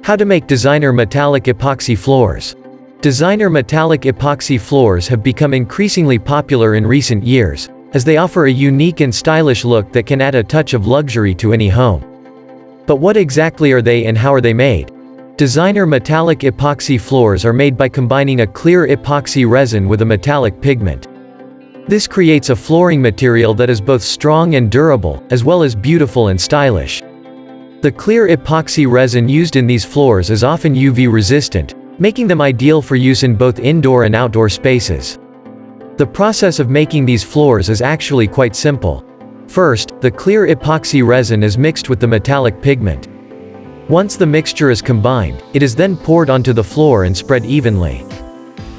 How to make designer metallic epoxy floors. Designer metallic epoxy floors have become increasingly popular in recent years, as they offer a unique and stylish look that can add a touch of luxury to any home. But what exactly are they and how are they made? Designer metallic epoxy floors are made by combining a clear epoxy resin with a metallic pigment. This creates a flooring material that is both strong and durable, as well as beautiful and stylish. The clear epoxy resin used in these floors is often UV resistant, making them ideal for use in both indoor and outdoor spaces. The process of making these floors is actually quite simple. First, the clear epoxy resin is mixed with the metallic pigment. Once the mixture is combined, it is then poured onto the floor and spread evenly.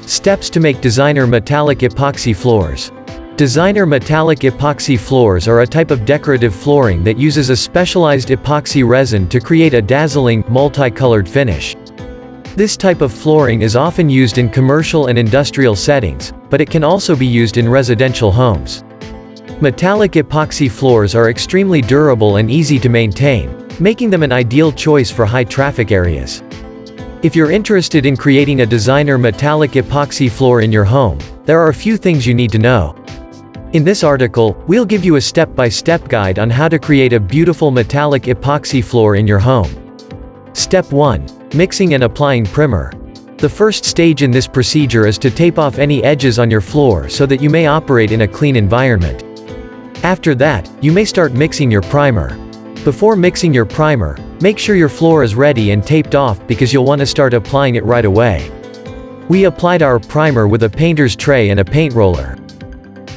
Steps to make designer metallic epoxy floors. Designer metallic epoxy floors are a type of decorative flooring that uses a specialized epoxy resin to create a dazzling, multicolored finish. This type of flooring is often used in commercial and industrial settings, but it can also be used in residential homes. Metallic epoxy floors are extremely durable and easy to maintain, making them an ideal choice for high-traffic areas. If you're interested in creating a designer metallic epoxy floor in your home, there are a few things you need to know. In this article, we'll give you a step-by-step guide on how to create a beautiful metallic epoxy floor in your home. Step 1. Mixing and applying primer. The first stage in this procedure is to tape off any edges on your floor so that you may operate in a clean environment. After that, you may start mixing your primer. Before mixing your primer, make sure your floor is ready and taped off because you'll want to start applying it right away. We applied our primer with a painter's tray and a paint roller.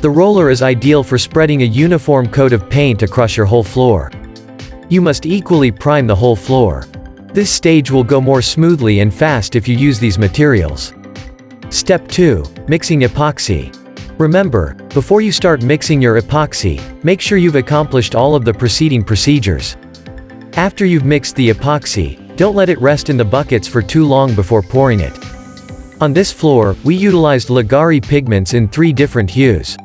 The roller is ideal for spreading a uniform coat of paint across your whole floor. You must equally prime the whole floor. This stage will go more smoothly and fast if you use these materials. Step 2. Mixing epoxy. Remember, before you start mixing your epoxy, make sure you've accomplished all of the preceding procedures. After you've mixed the epoxy, don't let it rest in the buckets for too long before pouring it. On this floor, we utilized Ligari pigments in 3 different hues.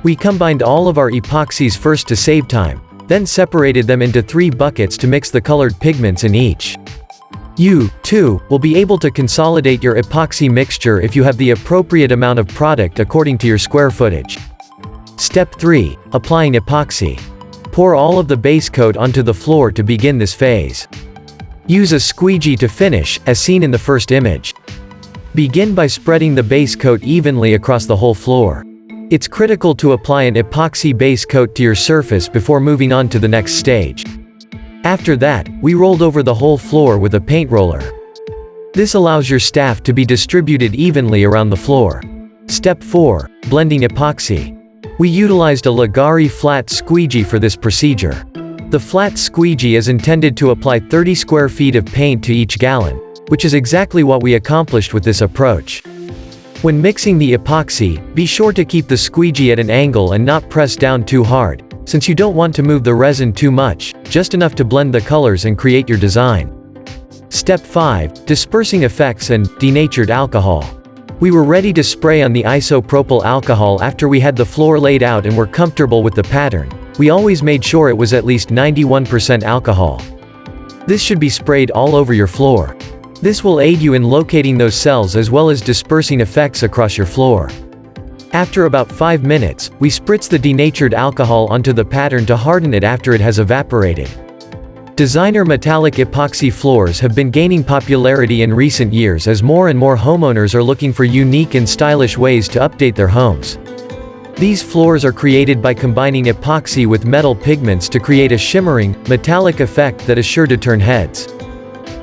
We combined all of our epoxies first to save time, then separated them into 3 buckets to mix the colored pigments in each. You, too, will be able to consolidate your epoxy mixture if you have the appropriate amount of product according to your square footage. Step 3. Applying epoxy. Pour all of the base coat onto the floor to begin this phase. Use a squeegee to finish, as seen in the first image. Begin by spreading the base coat evenly across the whole floor. It's critical to apply an epoxy base coat to your surface before moving on to the next stage. After that, we rolled over the whole floor with a paint roller. This allows your staff to be distributed evenly around the floor. Step 4. Blending epoxy. We utilized a Ligari flat squeegee for this procedure. The flat squeegee is intended to apply 30 square feet of paint to each gallon, which is exactly what we accomplished with this approach. When mixing the epoxy, be sure to keep the squeegee at an angle and not press down too hard, since you don't want to move the resin too much, just enough to blend the colors and create your design. Step 5. Dispersing effects and denatured alcohol. We were ready to spray on the isopropyl alcohol after we had the floor laid out and were comfortable with the pattern. We always made sure it was at least 91% alcohol. This should be sprayed all over your floor. This will aid you in locating those cells as well as dispersing effects across your floor. After about 5 minutes, we spritz the denatured alcohol onto the pattern to harden it after it has evaporated. Designer metallic epoxy floors have been gaining popularity in recent years as more and more homeowners are looking for unique and stylish ways to update their homes. These floors are created by combining epoxy with metal pigments to create a shimmering, metallic effect that is sure to turn heads.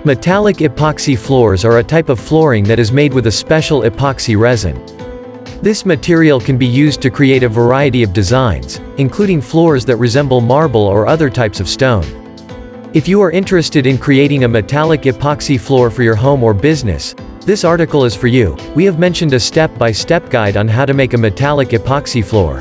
Metallic epoxy floors are a type of flooring that is made with a special epoxy resin. This material can be used to create a variety of designs, including floors that resemble marble or other types of stone. If you are interested in creating a metallic epoxy floor for your home or business, this article is for you. We have mentioned a step-by-step guide on how to make a metallic epoxy floor.